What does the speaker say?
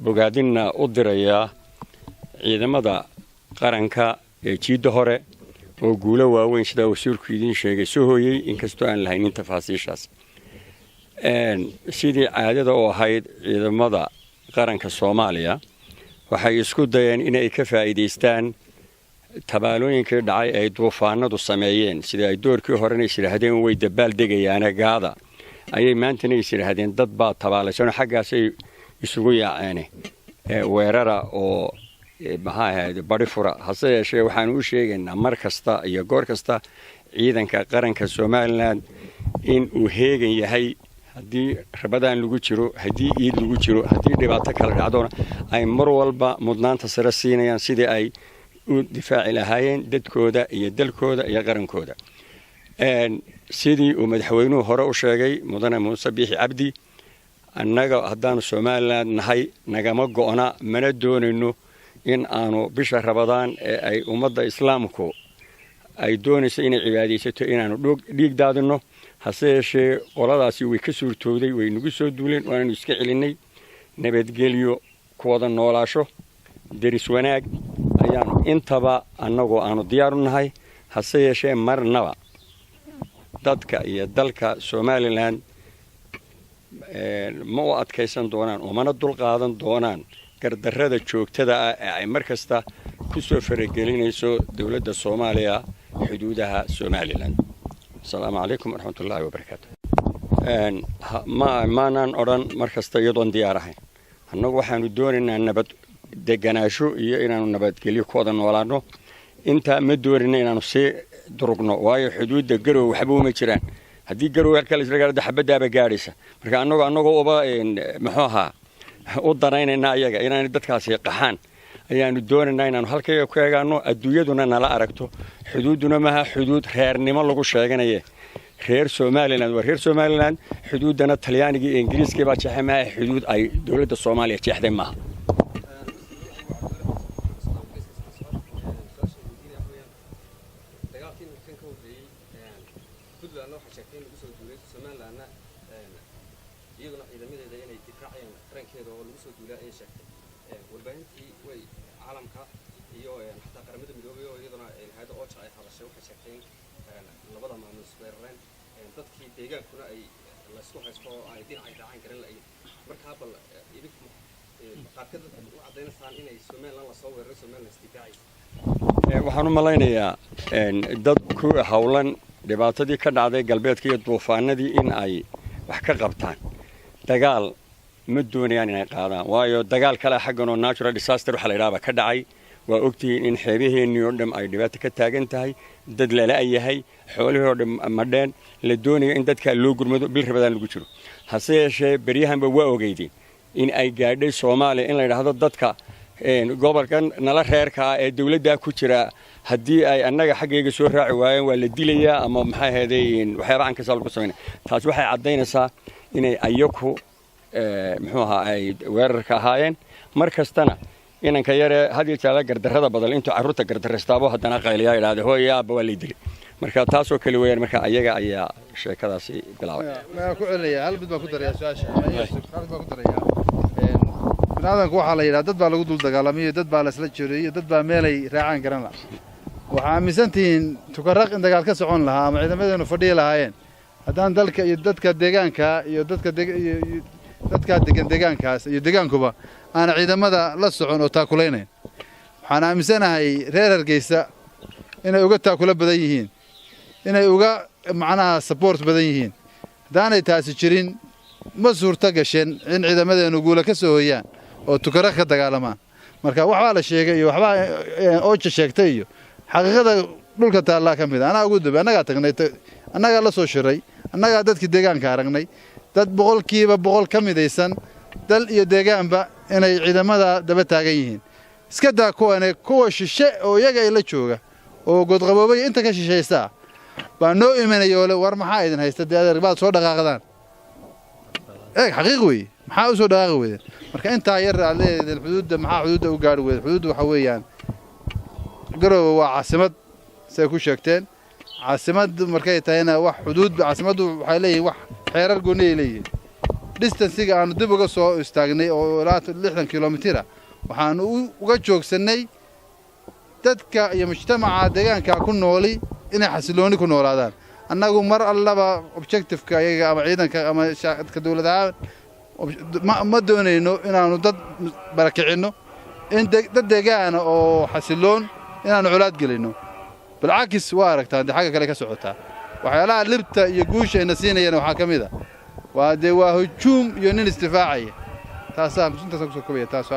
bogaadinna u dirayaa ciidamada qaranka ee jiidda hore oo guulo waaweyn sida wasiirku idiin sheegay soo hooyey inkastoo aan lahaynin tafaasiishaas sidii caadada u ahayd ciidamada qaranka Soomaaliya waxay isku dayeen inay ka faa'iideystaan tabaalooyinkii dhacay ay duufaanadu sameeyeen sida ay doorkii horena yiraahdeen way dabaal degayaan gaada ayay maantana yiraahdeen dad baa tabaalaysan xaggaas ay isugu yaaceen weerara oo bari fura hase yeeshee waxaan u sheegaynaa mar kasta iyo goor kasta ciidanka qaranka Soomaaliland in uu heegan yahay haddii rabadaan lagu jiro haddii iid lagu jiro haddii dhibaato kala dhacdona ay mar walba mudnaanta sare siinayaan sidii ay u difaaci lahaayeen dadkooda iyo dalkooda iyo qarankooda sidii uu madaxweynuhu hore u sheegay mudane Muuse Biixi Cabdi annaga haddaan Soomaaliland nahay nagama go'na mana doonayno in aanu bisha rabadaan ee ay ummadda islaamku ay doonayso inay cibaadaysato inaanu dhiig daadino hase yeeshee qoladaasi way ka suurtooday way nagu soo duuleen waanu iska celinay nabadgelyo ku wada noolaasho deris wanaag ayaanu intaba annagoo aanu diyaar u nahay hase yeeshee marnaba dadka iyo dalka Soomaaliland ma u adkaysan doonaan oo mana dul qaadan doonaan gardarrada joogtada ah ee ay mar kasta ku soo faragelinayso dawladda Soomaaliya xuduudaha Soomaaliland. Assalaamu calaykum waraxmatullaahi wabarakaatuh. maanan odhan mar kasta iyadoon diyaar ahayn annagu waxaanu doonaynaa nabad deganaasho iyo inaanu nabadgelyo ku wada noolaano inta ma doonayna inaanu sii durugno waayo xuduudda garow waxba uma jiraan haddii garow halka la isla gaaro xabadaaba gaadhaysa marka annagoo uba muxuu ahaa u danaynayna ayaga inaan dadkaasi qaxaan ayaanu doonaynaa inaanu halkayga ku eegaano adduunyaduna nala aragto xuduuduna maaha xuduud reernimo lagu sheeganaye reer Soomaaliland waa reer Soomaaliland xuduudana Talyaaniga iyo Ingiriiska baa jeexay maaha xuduud ay dawladda Soomaaliya jeexday maaha waxaan u malaynayaa dad ku hawlan dhibaatadii ka dhacday galbeedka iyo duufaanadii in ay wax ka qabtaan dagaal ma doonayaan inay qaadaan waayo dagaal kale xaggan oo natural disaster waxa la yiraahdaa ka dhacay waa ogtihiin in xeebaheennii oo dhan ay dhibaato ka taagan tahay dad la yahay xoolihii oo dhan madheen la doonayo in dadka loo gurmado bil rabadaan lagu jiro hase yeeshee beryahanba waa ogeydeen in ay gaadhay Soomaaliya in la yiraahdo dadka gobolkan nala reerka ee dawladda ku jira haddii ay annaga xaggayga soo raaci waayeen waa la dilayaa ama maxay ahaydeen waxyaabo aan ka soo sameeyay taas waxay cadeynaysaa inay ayaku muxuu ahaa ay weerarka ahaayeen mar kastana inanka yare hadii taala gardarrada badal intuu carruurta gardarraystaabo haddana qayliyaa ilaada hooyaaba waa la dilay marka taas oo kale weeyaan marka ayaga ayaa sheekadaasi bilaabay ma ku celiyaa hal mid baa ku daraya su'aasha hal baa ku daraya binaadamku waxa la yiraahdaa dad baa lagu dul dagaalamay dad baa la isla jiray dad baa meelay raacaan garan la waxa aaminsantiin tukaraq in dagaal ka socon lahaa ama ciidamadeenu fadhiyo lahaayeen haddaan dalka iyo dadka deegaanka iyo dadka deegaankaas iyo deegaankuba aan ciidamada la socon oo taakuleynay waxaan aaminsanahay reer Hargeysa inay uga taakula badan yihiin inay uga macnaha support badan yihiin haddaanay taasi jirin ma suurta gashan in ciidamadeenu guula ka soo hoyaan oo tukaraq ka dagaalamaan marka waxa la sheegay iyo waxba oo sheegtay iyo xaqiiqada dhulka taala ka mid ana ugu dib anaga tagnay anaga la soo shiray anaga dadkii deegaanka aragnay dad boqolkiiba boqol ka midaysan dal iyo deegaanba inay ciidamada daba taagan yihiin iska daa kuwa shishe oo iyaga ay la jooga oo godqaboobay inta ka shishaysta baa noo imanaya war maxaa idin haysta adeer baad soo dhaqaaqdaan xaqiiq weey maxaa u soo dhaqaaqi weeyeen marka inta yar leedahay xuduudda maxaa xuduudda u gaari weeyeen xuduuddu waxa weeyaan garow waa caasimad say ku sheegteen caasimad markay tahayna wax xuduud caasimadu waxay leeyihiin wax xeerar gooni ay leeyihiin distancega aanu dib uga soo istaagnay oo ilaa 60 kilomitir waxaan uga joogsanay dadka iyo mujtamaca deegaanka ku nooli inay xasilooni ku noolaadaan annagu mar allaba objectiveka ayaga ama ciidanka ama shaqada dawladda ma doonayno inaanu dad barakicino in dad deegaan oo xasiloon inaanu culaad gelino بالعكس واركتان دي حاجه kale ka socota waxyaalaha libta iyo guusha ay nasiinayeen waxa kamida waa hujum iyo nin istifaaciye taasaan ku soo koobaya taas